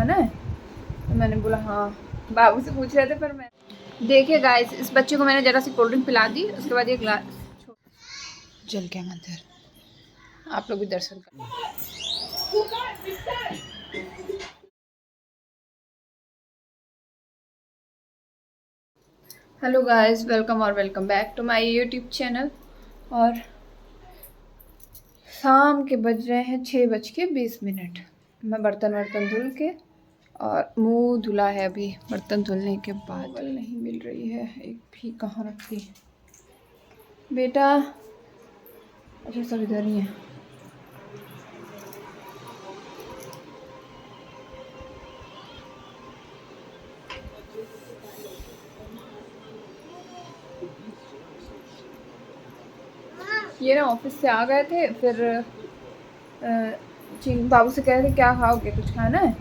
खाना है? तो मैंने बोला हाँ। बाबू से पूछ रहे थे पर मैं देखिए गाइस, इस बच्चे को मैंने ज़रा सी कोल्ड ड्रिंक पिला दी, उसके बाद ये ग्लास जल के मंदिर, आप लोग भी दर्शन करें। हेलो गाइस, वेलकम और welcome back to my YouTube channel. और शाम के बज रहे हैं 6:20। मैं बर्तन वर्तन धुल के और मुंह धुला है अभी बर्तन धुलने के बाद। बल नहीं मिल रही है, एक भी कहाँ रखी बेटा? अच्छा सब इधर ही है। ये ना ऑफिस से आ गए थे, फिर बाबू से कह रहे थे क्या खाओगे, कुछ खाना है?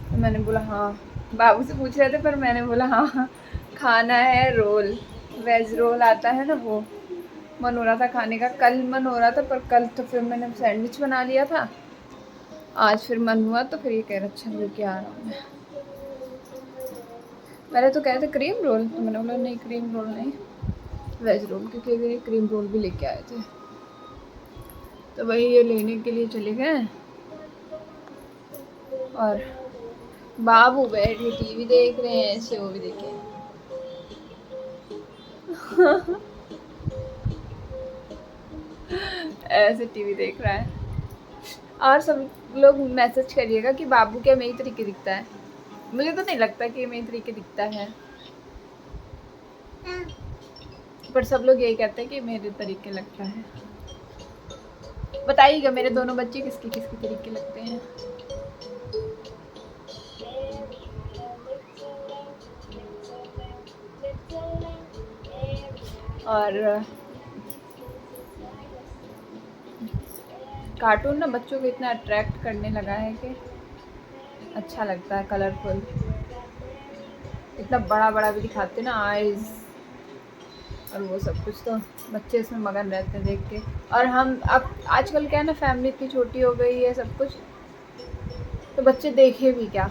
तो मैंने बोला हाँ। बाबू से पूछ रहे थे पर मैंने बोला हाँ खाना है रोल, वेज रोल आता है ना, वो मन हो रहा था खाने का। कल मन हो रहा था पर कल तो फिर मैंने सैंडविच बना लिया था। आज फिर मन हुआ तो फिर ये कह रहा अच्छा लेके आ रहा हूँ मैं। पहले तो कह रहे थे क्रीम रोल, तो मैंने बोला नहीं क्रीम रोल नहीं, वेज रोल, क्योंकि क्रीम रोल भी लेके आए थे। तो वही ये लेने के लिए चले गए। और बाबू बैठे टीवी देख रहे हैं, ऐसे वो भी देखे ऐसे टीवी देख रहा है। और सब लोग मैसेज करिएगा कि बाबू क्या मेरी तरीके दिखता है। मुझे तो नहीं लगता कि मेरी तरीके दिखता है, पर सब लोग यही कहते हैं कि मेरे तरीके लगता है। बताइएगा मेरे दोनों बच्चे किसके किसके तरीके लगते हैं। और कार्टून ना बच्चों को इतना अट्रैक्ट करने लगा है कि अच्छा लगता है, कलरफुल, इतना बड़ा बड़ा भी दिखाते ना आईज और वो सब कुछ, तो बच्चे इसमें मगन रहते हैं देख के। और हम अब आजकल क्या है ना, फैमिली इतनी छोटी हो गई है सब कुछ, तो बच्चे देखे भी क्या,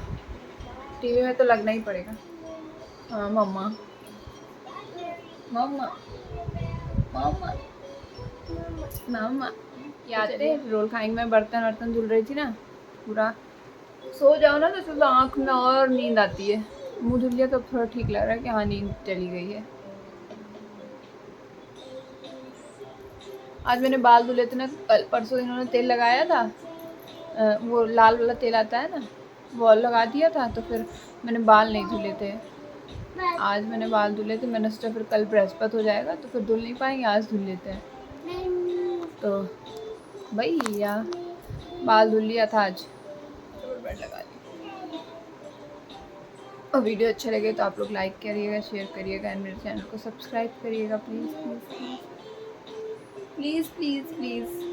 टीवी में तो लगना ही पड़ेगा। हाँ मम्मा मम्मा मम्मा मम्मा याद है रोल खाएंगे। मैं बर्तन वर्तन धुल रही थी ना, पूरा सो जाओ ना तो आँख में और नींद आती है। मुँह धुल लिया तो थोड़ा ठीक लग रहा है कि हाँ नींद चली गई है। आज मैंने बाल धुले थे ना, कल परसों इन्होंने तेल लगाया था, वो लाल वाला तेल आता है ना, वो लगा दिया था, तो फिर मैंने बाल नहीं धुले थे। आज मैंने बाल धुले थे, मैंने सोचा फिर कल बृहस्पति हो जाएगा तो फिर धुल नहीं पाएंगे, आज धुल लेते हैं। तो भैया बाल धुल लिया था आज, बैंड लगा दी। और वीडियो अच्छा लगे तो आप लोग लाइक करिएगा, शेयर करिएगा एंड मेरे चैनल को सब्सक्राइब करिएगा please please please please please.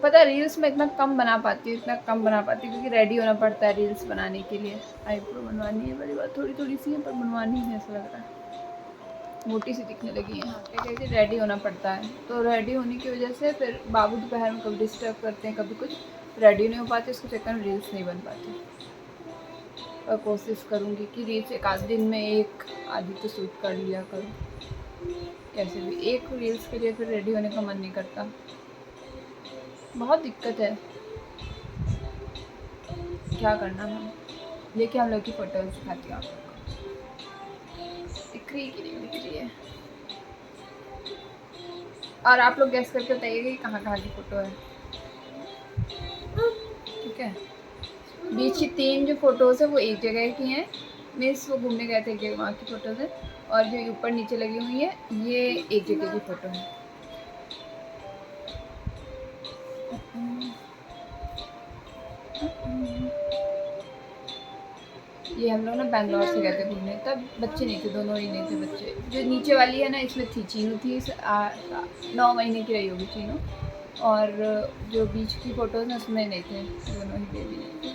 पता है रील्स में इतना कम बना पाती हूँ, क्योंकि रेडी होना पड़ता है रील्स बनाने के लिए। आईब्रो बनवानी है, बड़ी बात थोड़ी थोड़ी सी है पर बनवानी है, ऐसा लग रहा है मोटी सी दिखने लगी है। क्या रेडी होना पड़ता है, तो रेडी होने की वजह से फिर बाबू दोपहर में कभी डिस्टर्ब करते हैं, कभी कुछ, रेडी नहीं हो पाते, उसके चक्कर में रील्स नहीं बन पाती। और कोशिश करूँगी कि रील्स एक आध दिन में एक आधी तो शूट कर लिया करूँ, कैसे भी एक रील्स के लिए फिर रेडी होने का मन नहीं करता, बहुत दिक्कत है। क्या करना है, देखिए हम लोग की फ़ोटोज़ दिखाती हूँ आप लोग को, दिख रही कि नहीं दिख रही है। और आप लोग गैस करके बताइएगा कि कहाँ कहाँ की फ़ोटो है, ठीक है। बीच की 3 जो फ़ोटोज़ है वो एक जगह की हैं, मीन्स वो घूमने गए थे कि वहाँ की फ़ोटोज़ है। और जो ऊपर नीचे लगी हुई है ये एक जगह की फ़ोटो है। ये हम लोग ना बैंगलोर से गए थे घूमने, तब बच्चे नहीं थे, दोनों ही नहीं थे बच्चे। जो नीचे वाली है ना इसमें थी चीनू, थी 9 महीने की रही होगी चीनू। और जो बीच की फ़ोटोज़ हैं उसमें नहीं थे, दोनों ही बेबी नहीं थे।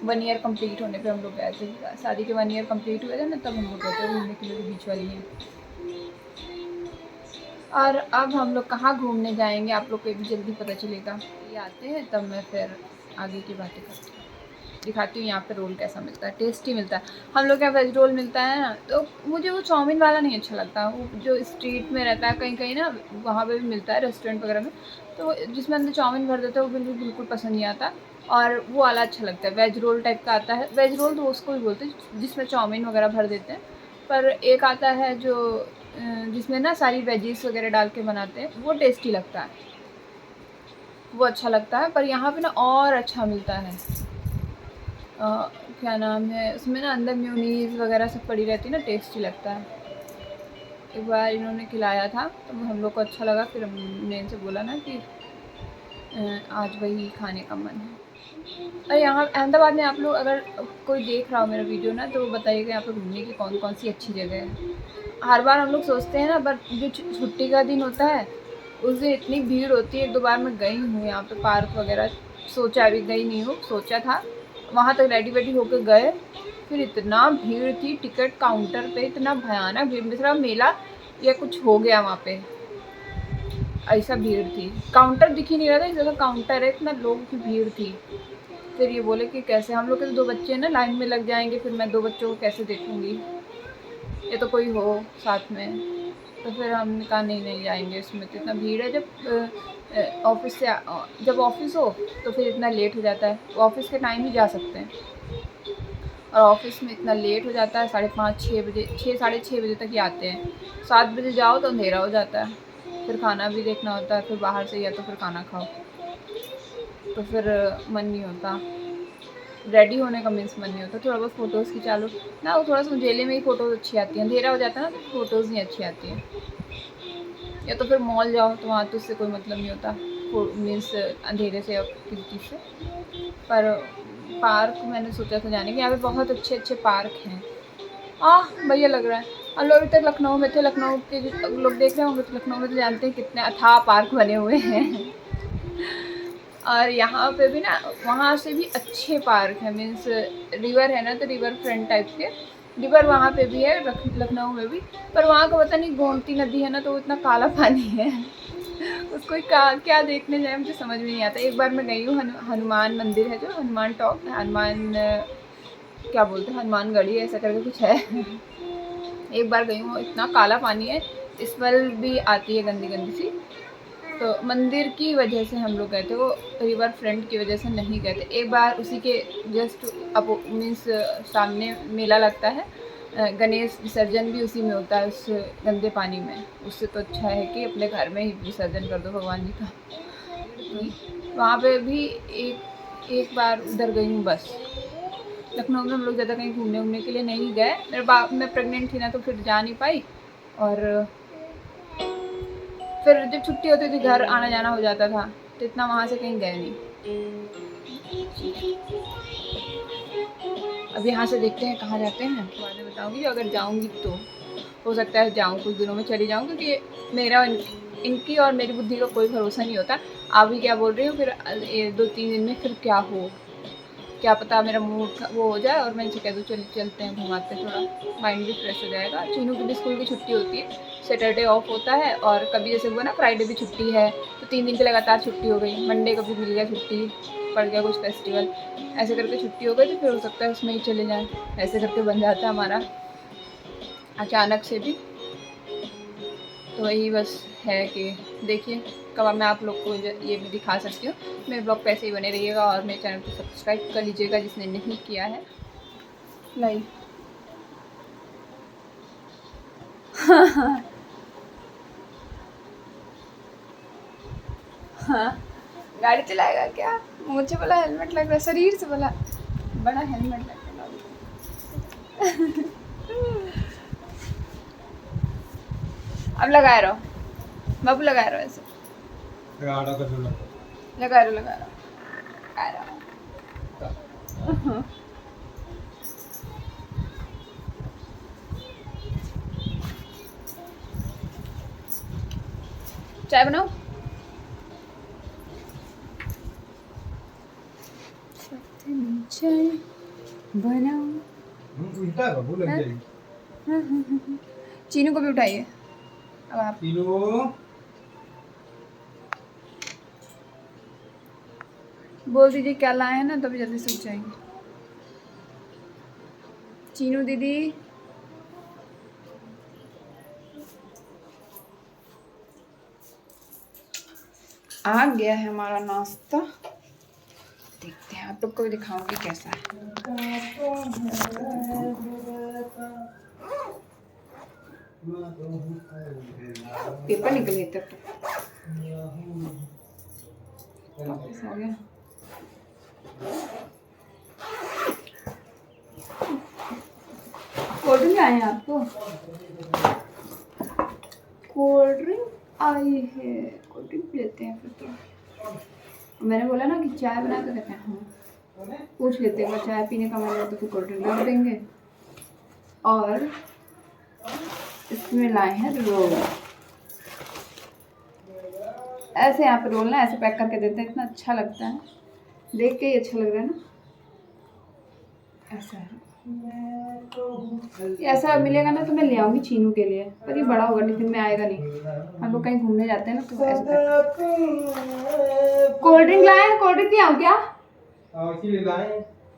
1 ईयर कंप्लीट होने पे हम लोग गए थे, शादी के 1 ईयर कंप्लीट हुए थे ना, तब हम लोग गए थे घूमने के लिए बीच वाली है। और अब हम लोग कहाँ घूमने जाएंगे आप लोग को भी जल्दी पता चलेगा। ये आते हैं तब मैं फिर आगे की बातें करती हूँ, दिखाती हूँ यहाँ पे रोल कैसा मिलता है, टेस्टी मिलता है। हम लोग यहाँ वेज रोल मिलता है ना, तो मुझे वो चाउमीन वाला नहीं अच्छा लगता, वो जो स्ट्रीट में रहता है कहीं कहीं ना, वहाँ पे भी मिलता है रेस्टोरेंट वगैरह में, तो जिसमें अंदर चाउमीन भर देते हैं वो बिल्कुल पसंद नहीं आता। और वो वाला अच्छा लगता है, वेज रोल टाइप का आता है। वेज रोल तो उसको भी बोलते हैं जिसमें चाउमीन वगैरह भर देते हैं, पर एक आता है जो जिसमें ना सारी वेजीज वगैरह डाल के बनाते हैं, वो टेस्टी लगता है, वो अच्छा लगता है। पर यहाँ पे ना और अच्छा मिलता है, क्या नाम है उसमें ना, अंदर म्यूनीस वगैरह सब पड़ी रहती है ना, टेस्टी लगता है। एक बार इन्होंने खिलाया था तो हम लोग को अच्छा लगा, फिर हमने इनसे बोला ना कि आज वही खाने का मन है। और यहाँ अहमदाबाद में आप लोग अगर कोई देख रहा हो मेरा वीडियो ना, तो बताइएगा यहाँ पर घूमने की कौन कौन सी अच्छी जगह है। हर बार हम लोग सोचते हैं ना, बट जो छुट्टी का दिन होता है उस दिन इतनी भीड़ होती है। एक दो बार मैं गई हूँ यहाँ पे पार्क वगैरह, सोचा, अभी गई नहीं हूँ, सोचा था वहाँ तक रेडी वेडी होकर गए, फिर इतना भीड़ थी टिकट काउंटर पे, इतना भयानक भीड़, दूसरा मेला या कुछ हो गया वहाँ पे, ऐसा भीड़ थी। काउंटर दिख ही नहीं रहा था, इस जगह काउंटर है, इतना लोगों की भीड़ थी। फिर ये बोले कि कैसे, हम लोग के तो 2 बच्चे हैं ना, लाइन में लग जाएंगे, फिर मैं 2 बच्चों को कैसे देखूँगी, ये तो कोई हो साथ में। तो फिर हमने कहा नहीं जाएंगे, इसमें तो इतना भीड़ है। जब ऑफिस से जब ऑफिस हो तो फिर इतना लेट हो जाता है, ऑफिस के टाइम ही जा सकते हैं, और ऑफिस में इतना लेट हो जाता है, 5:30 6 बजे, 6 साढ़े 6 बजे तक ही आते हैं। 7 बजे जाओ तो अंधेरा हो जाता है, फिर खाना भी देखना होता है, फिर बाहर से या तो फिर खाना खाओ, तो फिर मन नहीं होता, रेडी होने का मीन्स मन नहीं होता। थोड़ा बहुत फ़ोटोज़ खिंचा लो ना, वो थोड़ा सा उजेले में ही फ़ोटोज़ अच्छी आती हैं, अंधेरा हो जाता है ना तो फ़ोटोज़ नहीं अच्छी आती हैं। या तो फिर मॉल जाओ तो वहाँ तो उससे कोई मतलब नहीं होता, मीन्स अंधेरे से या किसी चीज़ से। पर पार्क मैंने सोचा था जाने के, यहाँ पे बहुत अच्छे अच्छे पार्क हैं। बढ़िया लग रहा है। और लोग अभी तक लखनऊ में थे, लखनऊ के लोग देख रहे होंगे तो लखनऊ में तो जानते हैं कितने अथाह पार्क बने हुए हैं। और यहाँ पे भी ना, वहाँ से भी अच्छे पार्क हैं, मीन्स रिवर है ना, तो रिवर फ्रंट टाइप के रिवर वहाँ पे भी है, लखनऊ में भी। पर वहाँ का पता नहीं, गोमती नदी है ना, तो वो इतना काला पानी है, उसको क्या देखने जाए मुझे समझ में नहीं आता। एक बार मैं गई हूँ, हनुमान मंदिर है जो, हनुमान टॉप, हनुमान क्या बोलते हैं, हनुमान गढ़ी ऐसा करके कुछ है। एक बार गई हूँ, इतना काला पानी है, स्मेल भी आती है गंदी गंदी सी। तो मंदिर की वजह से हम लोग गए थे, वो रिवर फ्रंट की वजह से नहीं गए थे। एक बार उसी के जस्ट अब मीन्स सामने मेला लगता है, गणेश विसर्जन भी उसी में होता है, उस गंदे पानी में। उससे तो अच्छा है कि अपने घर में ही विसर्जन कर दो भगवान जी का। वहाँ पे भी एक बार उधर गई हूँ बस। लखनऊ में हम लोग ज़्यादा कहीं घूमने के लिए नहीं गए, मैं प्रेग्नेंट थी ना, तो फिर जा नहीं पाई, और फिर जब छुट्टी होती थी घर आना जाना हो जाता था, तो इतना वहाँ से कहीं गए नहीं। अब यहाँ से देखते हैं कहाँ जाते हैं, बाद में बताऊँगी। अगर जाऊँगी तो हो सकता है जाऊँ, कुछ दिनों में चली जाऊँ, क्योंकि मेरा इनकी और मेरी बुद्धि का कोई भरोसा नहीं होता। आप भी क्या बोल रही हूँ, फिर 2-3 दिन में फिर क्या हो, क्या पता मेरा मूड वो हो जाए और मैं इनसे कह दूँ चलते हैं घुमाते हैं, थोड़ा माइंड भी फ्रेश हो जाएगा। चीनू की भी स्कूल की छुट्टी होती है, सैटरडे ऑफ होता है, और कभी जैसे हुआ ना फ्राइडे भी छुट्टी है, तो 3 दिन की लगातार छुट्टी हो गई, मंडे को भी मिल गया छुट्टी, पड़ गया कुछ फेस्टिवल, ऐसे करके छुट्टी हो गई, तो फिर हो सकता है उसमें ही चले जाएँ, ऐसे करके बन जाता है हमारा अचानक से भी। तो वही बस है कि देखिए कब मैं आप लोग को ये भी दिखा सकती हूँ। मेरे ब्लॉग पे ऐसे ही बने रहिएगा, और मेरे चैनल को सब्सक्राइब कर लीजिएगा जिसने नहीं किया है। नहीं हाँ, गाड़ी चलाएगा क्या, मुझे बोला हेलमेट लग रहा है, शरीर से बोला बड़ा हेलमेट लग रहा है। अब लगाए रहो बाबू, लगाए रहो, ऐसे लगा रहो चाय बनाओ, चाय बनाओ। चीनू को भी उठाइए। अब आप बोल दीजिए क्या लाए हैं ना, तभी जल्दी सूख जाएंगे। चीनू दीदी आ गया है हमारा नाश्ता। देखते हैं, आप लोग को भी दिखाऊंगी कैसा है। पेपर निकले तब वापस आ गया। कोल्ड ड्रिंक आए हैं आपको? कोल्ड ड्रिंक आई है, कोल्ड ड्रिंक लेते हैं फिर तो। मैंने बोला ना कि चाय बना के देते हैं। हाँ, पूछ लेते हैं, अगर चाय पीने का मन हो तो फिर कोल्ड ड्रिंक रख देंगे। और इसमें लाए हैं रोल। ऐसे यहाँ पे रोल ना ऐसे पैक करके देते हैं, इतना अच्छा लगता है, देख के ही अच्छा लग रहा है ना। ऐसा है, ऐसा मिलेगा ना तो मैं ले आऊँगी चीनू के लिए, पर ये बड़ा होगा टिफिन में आएगा नहीं। हम लोग कहीं घूमने जाते हैं ना तो ऐसे। कोल्ड ड्रिंक लाए? कोल्ड ड्रिंक नहीं आऊँ क्या?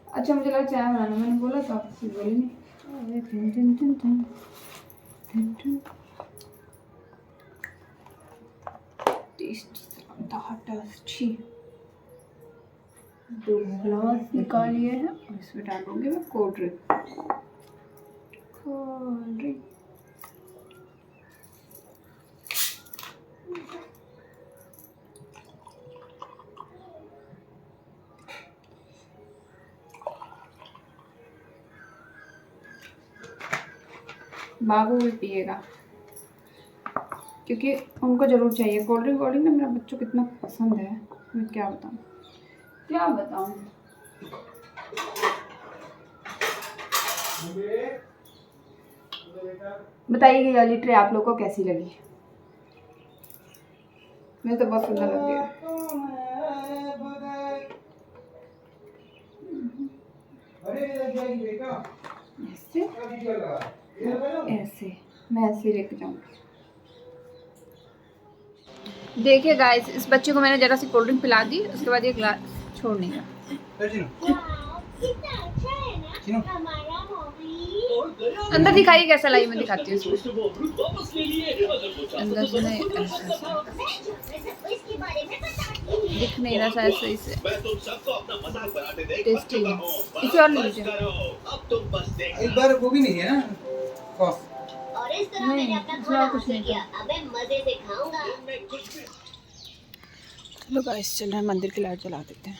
अच्छा, मुझे लगा चाय बनाना, मैंने बोला तो आप बोली नहीं। टेस्टी 2 ग्लास निकालिए हैं और इसमें डालूंगी मैं कोल्ड ड्रिंक। बाबू भी पिएगा क्योंकि उनको ज़रूर चाहिए कोल्ड ड्रिंक। कोल्ड ड्रिंक ना मेरा बच्चों को कितना पसंद है, मैं क्या बताऊँ क्या बताऊँ। बताइए ये वाली ट्रे आप लोग को कैसी लगी? मुझे तो बहुत सुंदर लग रही है। ऐसे मैं ऐसे लेके जाऊँगी। देखिए गाइस, इस बच्चे को मैंने जरा सी कोल्ड ड्रिंक पिला दी, उसके बाद ये ग्लास छोड़ नहीं रहा। अंदर दिखाइए कैसा लाई, मैं दिखाती हूँ अंदर से। नहीं दिख नहीं रहा शायद सही से। टेस्टी है, इसे और ले लीजिए। एक बार वो भी नहीं है ना और इस तरह मैंने अपना खाना कुछ नहीं किया। अबे मजे से खाऊंगा। चलो गाइस, चल रहे हैं मंदिर की लाइट जला देते हैं।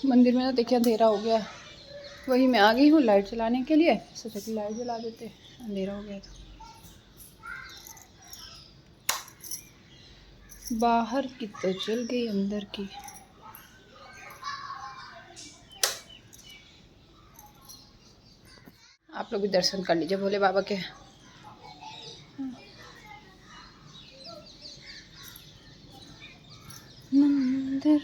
मंदिर में ना देखिए अंधेरा हो गया, वही मैं आ गई हूँ लाइट चलाने के लिए। सोचा कि लाइट जला देते, अंधेरा हो गया था। बाहर की तो जल गई, अंदर की। आप लोग भी दर्शन कर लीजिए भोले बाबा के। मंदिर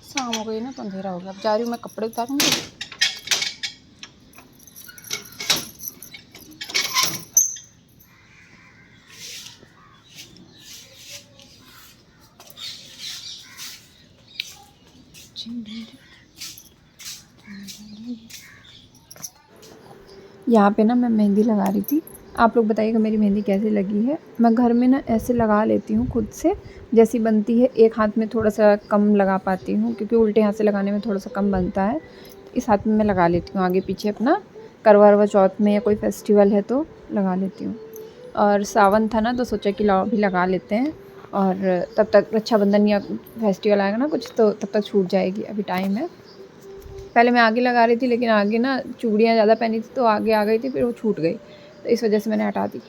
शाम हो गई ना तो अंधेरा हो गया। अब जा रही हूँ मैं, कपड़े उतारूंगी। यहाँ पे ना मैं मेहंदी लगा रही थी। आप लोग बताइएगा मेरी मेहंदी कैसी लगी है। मैं घर में ना ऐसे लगा लेती हूँ खुद से, जैसी बनती है। एक हाथ में थोड़ा सा कम लगा पाती हूँ क्योंकि उल्टे हाथ से लगाने में थोड़ा सा कम बनता है। इस हाथ में मैं लगा लेती हूँ आगे पीछे अपना। करवा चौथ में या कोई फेस्टिवल है तो लगा लेती हूँ। और सावन था ना तो सोचा कि लाओ भी लगा लेते हैं, और तब तक रक्षाबंधन या फेस्टिवल आएगा ना कुछ तो तब तक छूट जाएगी, अभी टाइम है। पहले मैं आगे लगा रही थी लेकिन आगे ना चूड़ियाँ ज़्यादा पहनी थी तो आगे आ गई थी, फिर वो छूट गई, तो इस वजह से मैंने हटा दी।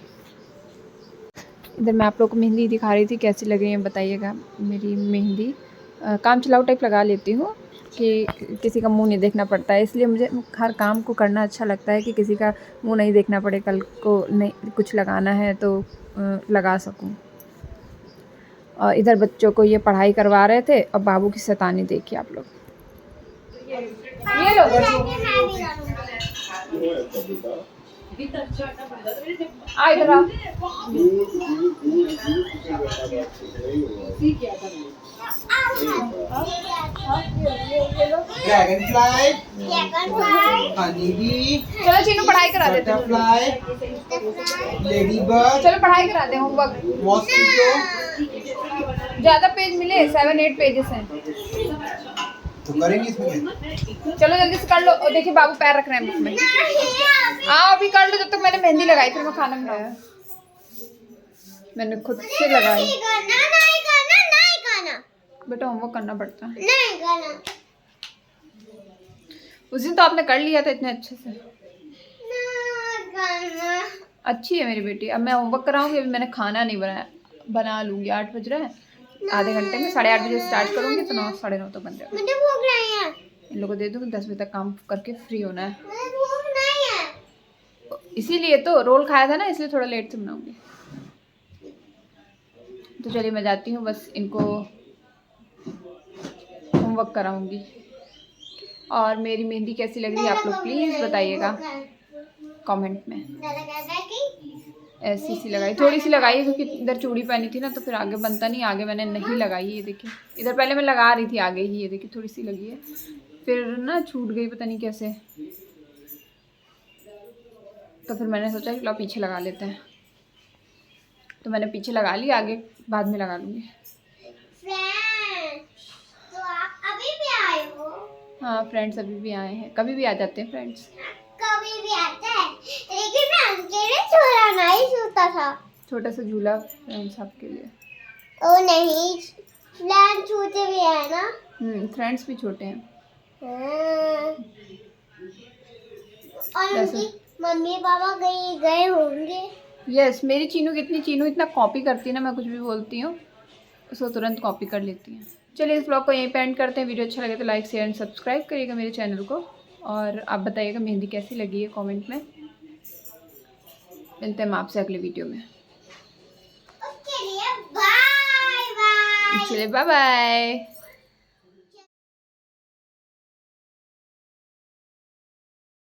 इधर मैं आप लोग को मेहंदी दिखा रही थी, कैसी लग रही है बताइएगा मेरी मेहंदी। काम चलाऊ टाइप लगा लेती हूँ कि किसी का मुंह नहीं देखना पड़ता है, इसलिए मुझे हर काम को करना अच्छा लगता है कि किसी का मुंह नहीं देखना पड़े, कल को नहीं कुछ लगाना है तो लगा सकूँ। और इधर बच्चों को ये पढ़ाई करवा रहे थे और बाबू की शैतानी देखिए आप लोग। ये लो आ इधर आ। ड्रैगन फ्लाई, हनी बी, चलो चीनू पढ़ाई करा देते हैं। बटरफ्लाई, लेडी बर्ड, चलो पढ़ाई करा दे, होमवर्क। मॉस्किटो। ज़्यादा पेज मिले, 7-8 पेजेस हैं। तो करेंगे इसमें। चलो जल्दी से कर लो। और देखिए बाबू पैर रख रहे हैं मुख में। आओ अभी कर लो, जब तक मैंने मेहंदी लगाई फिर मैं खाना बनाया। मैंने खुद से लगाई। बेटा होमवर्क करना पड़ता है। उस दिन तो आपने कर लिया था इतने अच्छे से। अच्छी है मेरी बेटी। अब मैं होमवर्क कराऊंगी, अभी मैंने खाना नहीं बनाया, बना लूंगी। 8 बज रहा है, आधे घंटे में 8:30 बजे स्टार्ट करूंगी तो 9 साढ़े 9 तक बन जाएगा। मुझे भूख नहीं है। इन लोगों को दे दूंगी, 10 बजे तक काम करके फ्री होना है। मुझे भूख नहीं है, इसीलिए तो रोल खाया था ना, इसलिए थोड़ा लेट से बनाऊंगी। तो चलिए मैं जाती हूँ, बस इनको होमवर्क कराऊंगी। और मेरी मेहंदी कैसी लग रही है आप लोग प्लीज़ बताइएगा कमेंट में। ऐसी सी लगाई, थोड़ी सी लगाई है क्योंकि इधर चूड़ी पहनी थी ना, तो फिर आगे बनता नहीं, आगे मैंने नहीं लगाई। ये देखिए इधर पहले मैं लगा रही थी आगे ही, ये देखिए थोड़ी सी लगी है, फिर ना छूट गई पता नहीं कैसे, तो फिर मैंने सोचा कि लो पीछे लगा लेते हैं। तो मैंने पीछे लगा ली, आगे बाद में लगा लूँगी। तो आप अभी भी आए हो? हाँ फ्रेंड्स अभी भी आए हैं, कभी भी आ जाते हैं फ्रेंड्स। कभी भी आता है, लेकिन मैं अकेले झूला नहीं झूलता था। छोटा सा झूला फ्रेंड्स आपके लिए। ओ नहीं, फ्रेंड्स छोटे भी है ना। फ्रेंड्स भी छोटे हैं। और उनकी मम्मी पापा गए होंगे। यस, मेरी चीनू कितनी, चीनू इतना कॉपी करती है ना, मैं कुछ भी बोलती हूँ उसको तुरंत कॉपी कर लेती है। चलिए इस ब्लॉग को यहीं पे एंड करते हैं। वीडियो अच्छा लगे तो लाइक शेयर एंड सब्सक्राइब करिएगा मेरे चैनल को, और आप बताइएगा मेहंदी कैसी लगी है कमेंट में। मिलते हैं हम आपसे अगले वीडियो में। उसके लिए बाय बाय। चलिए बाय बाय।